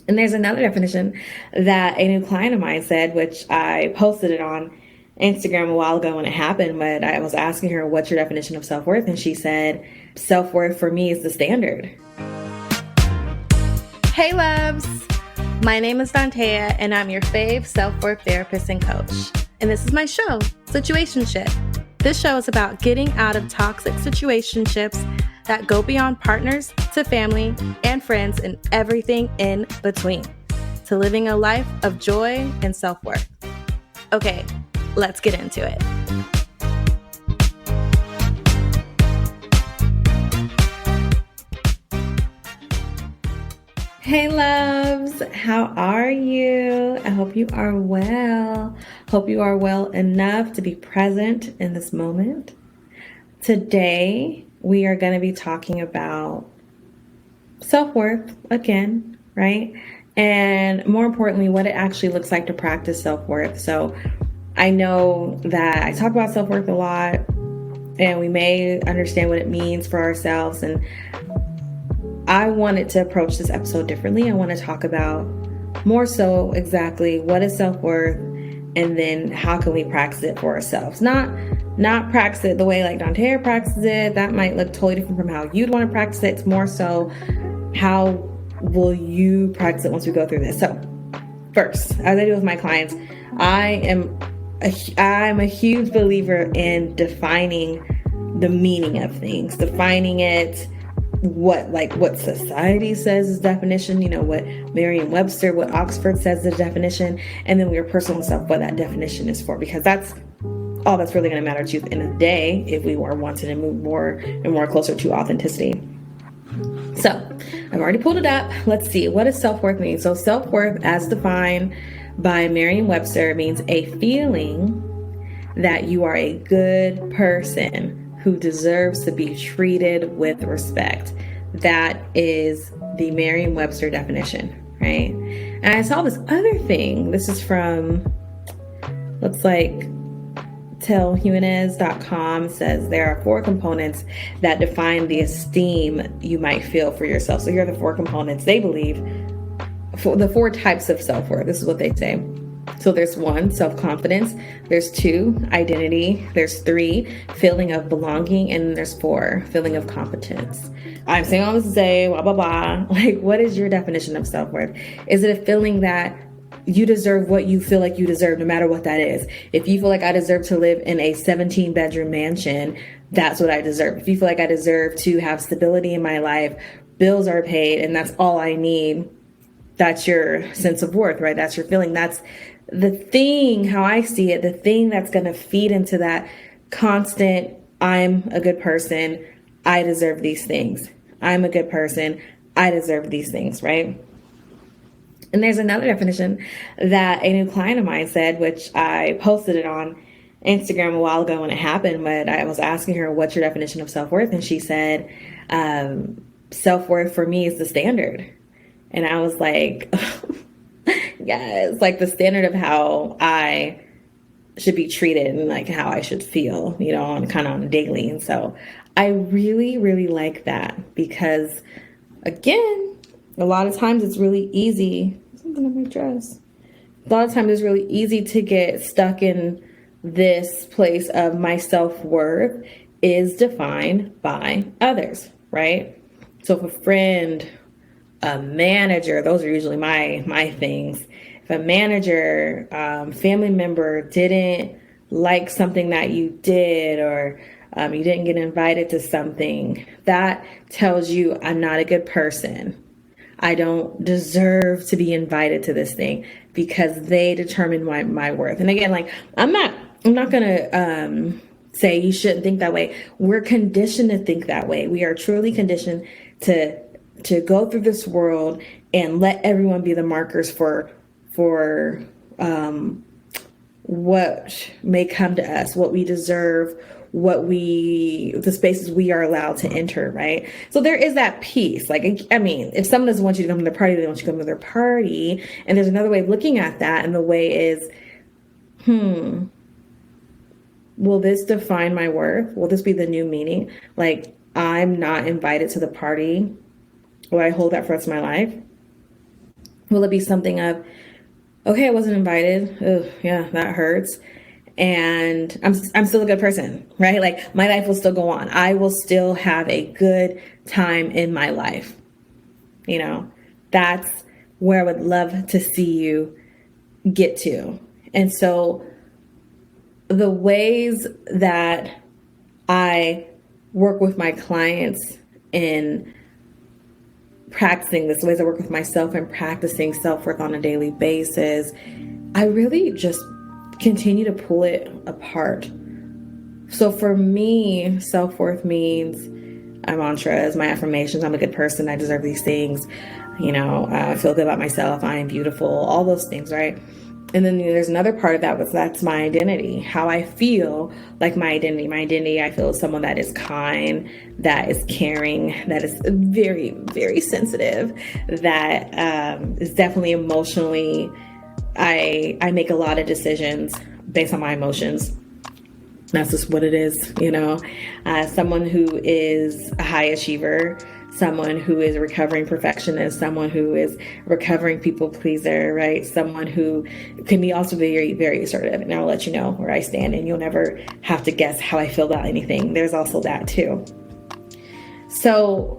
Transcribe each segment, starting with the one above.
And there's another definition that a new client of mine said, which I posted it on Instagram a while ago when it happened, but I was asking her, what's your definition of self-worth? And she said, self-worth for me is the standard. Hey loves! My name is Dantea and I'm your fave self-worth therapist and coach. And this is my show, Situationship. This show is about getting out of toxic situationships that go beyond partners to family and friends and everything in between, to living a life of joy and self-worth. Okay, let's get into it. Hey loves, how are you? I hope you are well. Hope you are well enough to be present in this moment. Today, we are going to be talking about self-worth again, right? And more importantly, what it actually looks like to practice self-worth. So I know that I talk about self-worth a lot and we may understand what it means for ourselves. And I wanted to approach this episode differently. I want to talk about more so exactly what is self-worth and then how can we practice it for ourselves. Not practice it the way like Dantea practices it. That might look totally different from how you'd want to practice it. It's more so how will you practice it once we go through this. So first, as I do with my clients, I'm a huge believer in defining the meaning of things, defining it, what society says is definition, what Merriam-Webster, what Oxford says is the definition, and then your personal self, what that definition is for, because that's all that's really going to matter to you at the end of the day if we were wanting to move more and more closer to authenticity. So I've already pulled it up. Let's see. What does self-worth mean? So self-worth, as defined by Merriam-Webster, means a feeling that you are a good person who deserves to be treated with respect. That is the Merriam-Webster definition, right? And I saw this other thing. This is from, looks like tellhumanez.com, says there are 4 components that define the esteem you might feel for yourself. So here are the 4 components they believe, for the 4 types of self-worth. This is what they say. So there's 1, self-confidence. There's 2, identity. There's 3, feeling of belonging. And there's 4, feeling of competence. I'm saying all this to say, blah, blah, blah. Like, what is your definition of self-worth? Is it a feeling that you deserve what you feel like you deserve, no matter what that is? If you feel like I deserve to live in a 17-bedroom mansion, that's what I deserve. If you feel like I deserve to have stability in my life, bills are paid, and that's all I need, that's your sense of worth, right? That's your feeling. That's the thing, how I see it, the thing that's going to feed into that constant, I'm a good person, I deserve these things. I'm a good person, I deserve these things, right? And there's another definition that a new client of mine said, which I posted it on Instagram a while ago when it happened, but I was asking her, what's your definition of self-worth? And she said, self-worth for me is the standard. And I was like, yeah, it's like the standard of how I should be treated and like how I should feel, on kind of on a daily. And so I really, really like that because, again, a lot of times it's really easy. Something on my dress. A lot of times it's really easy to get stuck in this place of my self-worth is defined by others, right? So if a friend, a manager, those are usually my things. If a manager, family member didn't like something that you did, or you didn't get invited to something, that tells you I'm not a good person. I don't deserve to be invited to this thing because they determine my worth. And again, like I'm not gonna say you shouldn't think that way. We're conditioned to think that way. We are truly conditioned to go through this world and let everyone be the markers for what may come to us, what we deserve, the spaces we are allowed to enter, right? So there is that piece. Like, I mean, if someone doesn't want you to come to their party, they want you to come to their party. And there's another way of looking at that. And the way is, will this define my worth? Will this be the new meaning? Like, I'm not invited to the party. Will I hold that for the rest of my life? Will it be something of, okay, I wasn't invited. Oh, yeah, that hurts. And I'm still a good person, right? Like my life will still go on. I will still have a good time in my life. You know, that's where I would love to see you get to. And so the ways that I work with my clients in practicing this, the ways I work with myself and practicing self-worth on a daily basis, I really just continue to pull it apart. So for me, self-worth means my mantras, my affirmations. I'm a good person. I deserve these things. I feel good about myself. I am beautiful. All those things, right? And then there's another part of that, but that's my identity. How I feel like my identity. My identity, I feel, is someone that is kind, that is caring, that is very, very sensitive, that is definitely emotionally. I make a lot of decisions based on my emotions. That's just what it is, someone who is a high achiever, someone who is a recovering perfectionist, someone who is a recovering people pleaser, right? Someone who can be also very, very assertive. And I'll let you know where I stand, and you'll never have to guess how I feel about anything. There's also that too. So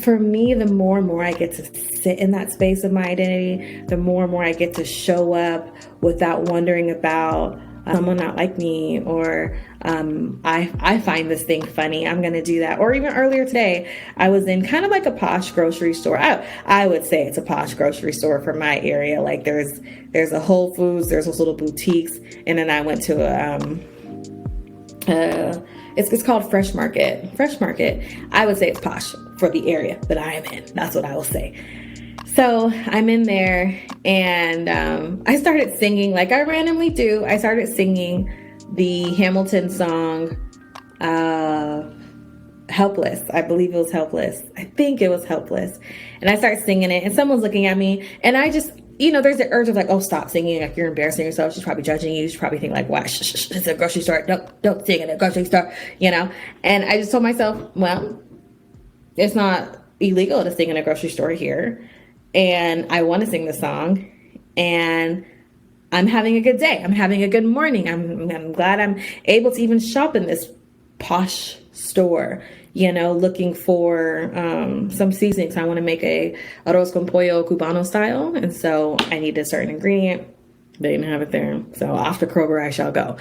for me, the more and more I get to sit in that space of my identity, the more and more I get to show up without wondering about someone not like me, or I find this thing funny, I'm going to do that. Or even earlier today, I was in kind of like a posh grocery store. I would say it's a posh grocery store for my area. Like there's a Whole Foods, there's those little boutiques. And then I went to it's called Fresh Market. Fresh Market. I would say it's posh for the area that I am in. That's what I will say. So I'm in there, and I started singing like I randomly do. I started singing the Hamilton song, Helpless. I believe it was Helpless. I think it was Helpless. And I started singing it, and someone's looking at me, and I just, there's the urge of like, oh, stop singing. Like, you're embarrassing yourself. She's probably judging you. She's probably thinking like, wow, it's a grocery store. Don't sing in a grocery store, And I just told myself, well, it's not illegal to sing in a grocery store here. And I want to sing the song, and I'm having a good day. I'm having a good morning. I'm glad I'm able to even shop in this posh store, looking for some seasonings. I want to make a arroz con pollo cubano style. And so I need a certain ingredient. They didn't have it there. So off to Kroger I shall go.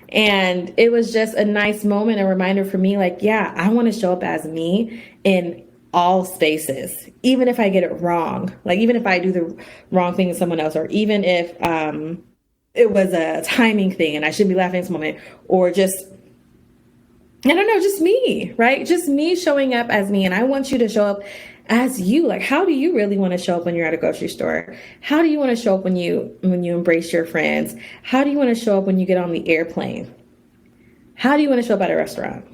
And it was just a nice moment, a reminder for me, like, yeah, I want to show up as me in all spaces, even if I get it wrong, like even if I do the wrong thing to someone else, or even if it was a timing thing and I shouldn't be laughing at this moment, or just, I don't know, just me, right? Just me showing up as me. And I want you to show up as you. Like, how do you really want to show up when you're at a grocery store? How do you want to show up when you embrace your friends? How do you want to show up when you get on the airplane? How do you want to show up at a restaurant?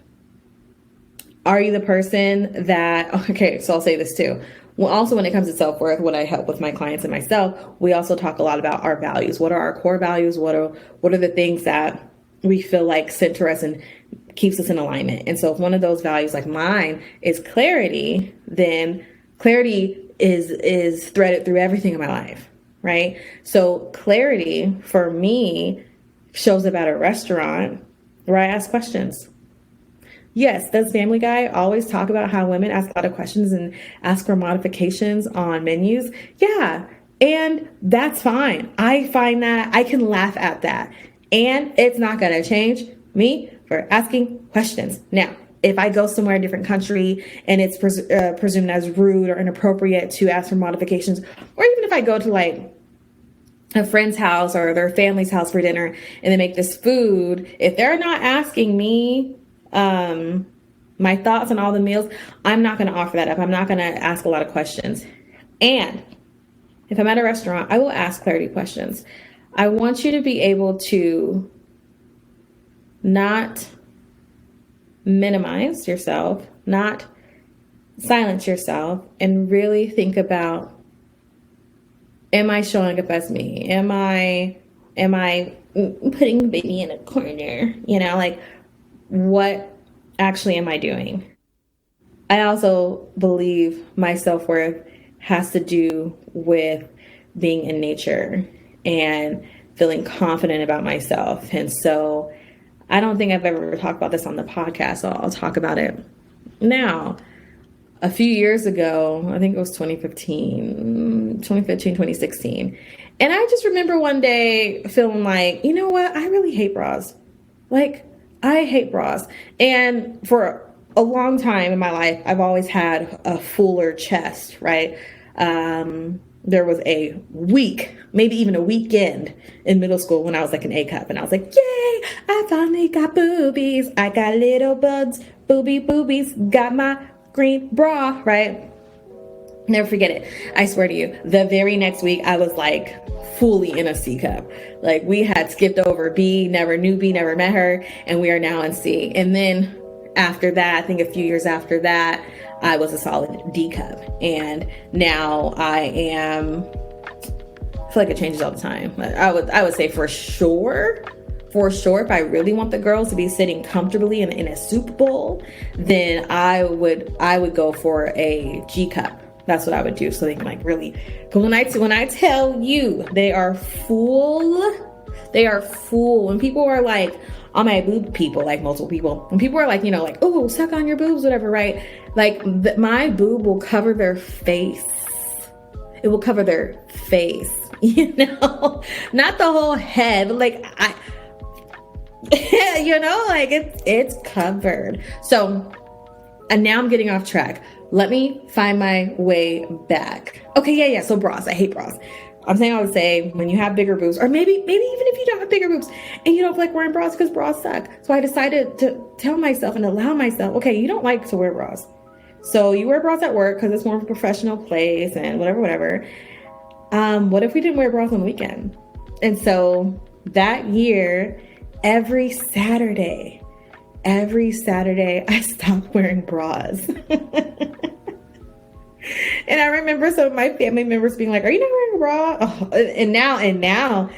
Are you the person that, okay, so I'll say this too. Well, also when it comes to self-worth, what I help with my clients and myself, we also talk a lot about our values. What are our core values? What are the things that we feel like center us and keeps us in alignment? And so if one of those values, like mine, is clarity, then clarity is threaded through everything in my life, right? So clarity for me shows up at a restaurant where I ask questions. Yes, does Family Guy always talk about how women ask a lot of questions and ask for modifications on menus? Yeah, and that's fine. I find that I can laugh at that. And it's not going to change me for asking questions. Now, if I go somewhere in a different country and it's presumed as rude or inappropriate to ask for modifications, or even if I go to like a friend's house or their family's house for dinner and they make this food, if they're not asking me my thoughts on all the meals, I'm not going to offer that up. I'm not going to ask a lot of questions. And if I'm at a restaurant, I will ask clarity questions. I want you to be able to not minimize yourself, not silence yourself, and really think about, am I showing up as me? Am I putting the baby in a corner? Like, what actually am I doing? I also believe my self-worth has to do with being in nature and feeling confident about myself. And so I don't think I've ever talked about this on the podcast, so I'll talk about it now. A few years ago, I think it was 2016. And I just remember one day feeling like, you know what? I really hate bras. Like, I hate bras. And for a long time in my life, I've always had a fuller chest, right? There was a week, maybe even a weekend in middle school when I was like an A cup, and I was like, yay, I finally got boobies. I got little buds, boobies, got my green bra, right? Never forget it. I swear to you, the very next week, I was like fully in a C cup. Like, we had skipped over B, never knew B, never met her, and we are now in C. And then after that, I think a few years after that, I was a solid D cup. And now I am, I feel like it changes all the time. I would say for sure, if I really want the girls to be sitting comfortably in a soup bowl, then I would go for a G cup. That's what I would do, so they can like really. But when I tell you they are full. When people are like on my boob, people, like multiple people, when people are like, you know, like, oh, suck on your boobs, whatever, right? Like my boob will cover their face. It will cover their face, you know, not the whole head. Like you know, like it's covered. So, and now I'm getting off track. Let me find my way back. Okay, yeah. So bras, I hate bras. I'm saying I would say when you have bigger boobs, or maybe even if you don't have bigger boobs and you don't like wearing bras because bras suck. So I decided to tell myself and allow myself, okay, you don't like to wear bras. So you wear bras at work because it's more of a professional place and whatever. What if we didn't wear bras on the weekend? And so that year, every Saturday, I stopped wearing bras. And I remember some of my family members being like, are you not wearing a bra? Oh, and now,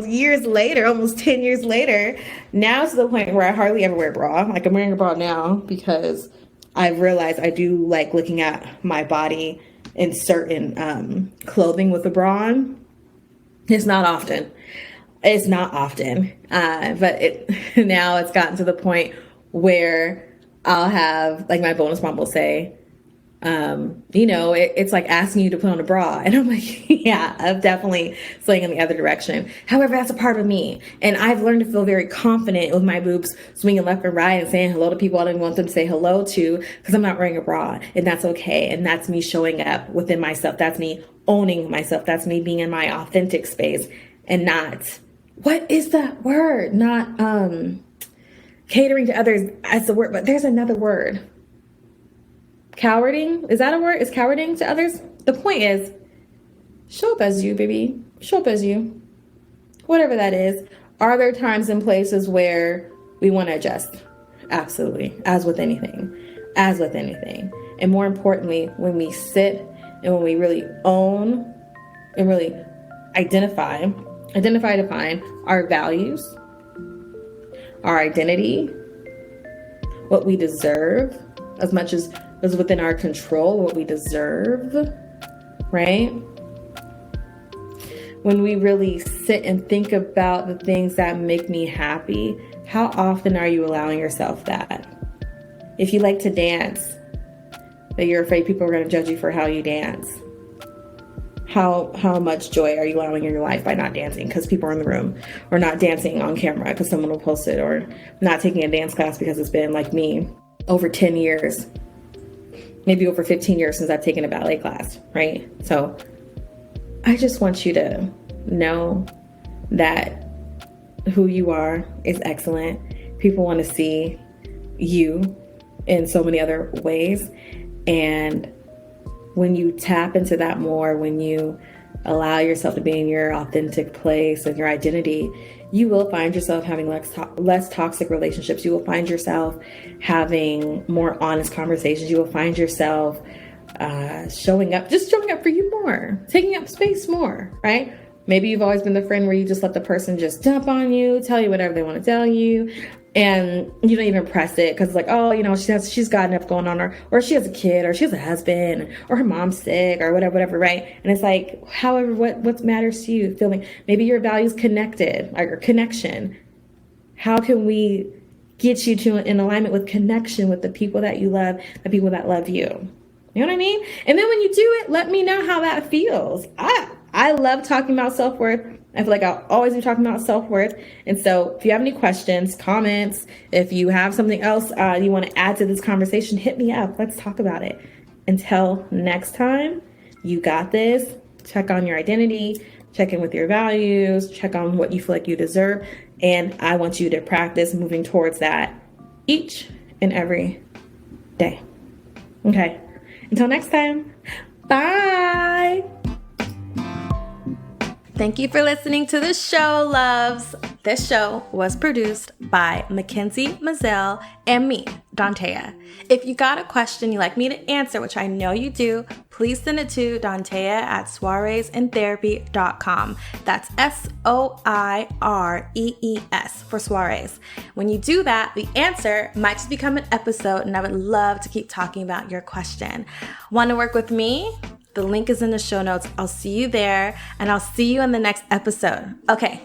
years later, almost 10 years later, now it's to the point where I hardly ever wear a bra. Like, I'm wearing a bra now because I've realized I do like looking at my body in certain clothing with a bra on. It's not often. But now it's gotten to the point where I'll have, like, my bonus mom will say, you know, it's like asking you to put on a bra. And I'm like, yeah, I'm definitely swaying in the other direction. However, that's a part of me. And I've learned to feel very confident with my boobs swinging left and right and saying hello to people I didn't want them to say hello to because I'm not wearing a bra. And that's okay. And that's me showing up within myself. That's me owning myself. That's me being in my authentic space and not, what is that word? Not catering to others as the word, but there's another word. Cowarding? Is that a word? Is cowarding to others? The point is, show up as you, baby. Show up as you. Whatever that is. Are there times and places where we want to adjust? Absolutely. As with anything. And more importantly, when we sit and when we really own and really define our values, our identity, what we deserve, as much as is within our control, what we deserve, right? When we really sit and think about the things that make me happy, how often are you allowing yourself that? If you like to dance, but you're afraid people are going to judge you for how you dance, how much joy are you allowing in your life by not dancing because people are in the room, or not dancing on camera because someone will post it, or not taking a dance class because it's been, like me, over 10 years, maybe over 15 years since I've taken a ballet class, right? So I just want you to know that who you are is excellent. People want to see you in so many other ways. And when you tap into that more, when you allow yourself to be in your authentic place and your identity, you will find yourself having less toxic relationships. You will find yourself having more honest conversations. You will find yourself showing up for you more, taking up space more, right? Maybe you've always been the friend where you just let the person just dump on you, tell you whatever they want to tell you, and you don't even press it because like, oh, she's got enough going on, or she has a kid, or she has a husband, or her mom's sick, or whatever, right? And it's like, however, what matters to you? Feeling maybe your values connected, or connection. How can we get you to in alignment with connection with the people that you love, the people that love you? You know what I mean? And then when you do it, let me know how that feels. I love talking about self-worth. I feel like I'll always be talking about self-worth. And so if you have any questions, comments, if you have something else you want to add to this conversation, hit me up. Let's talk about it. Until next time, you got this. Check on your identity, check in with your values, check on what you feel like you deserve. And I want you to practice moving towards that each and every day. Okay. Until next time, bye. Thank you for listening to the show, loves. This show was produced by Mackenzie Mazel and me, Dontea. If you got a question you'd like me to answer, which I know you do, please send it to dontea@soireesintherapy.com. That's SOIREES for soirees. When you do that, the answer might just become an episode, and I would love to keep talking about your question. Want to work with me? The link is in the show notes. I'll see you there, and I'll see you in the next episode. Okay.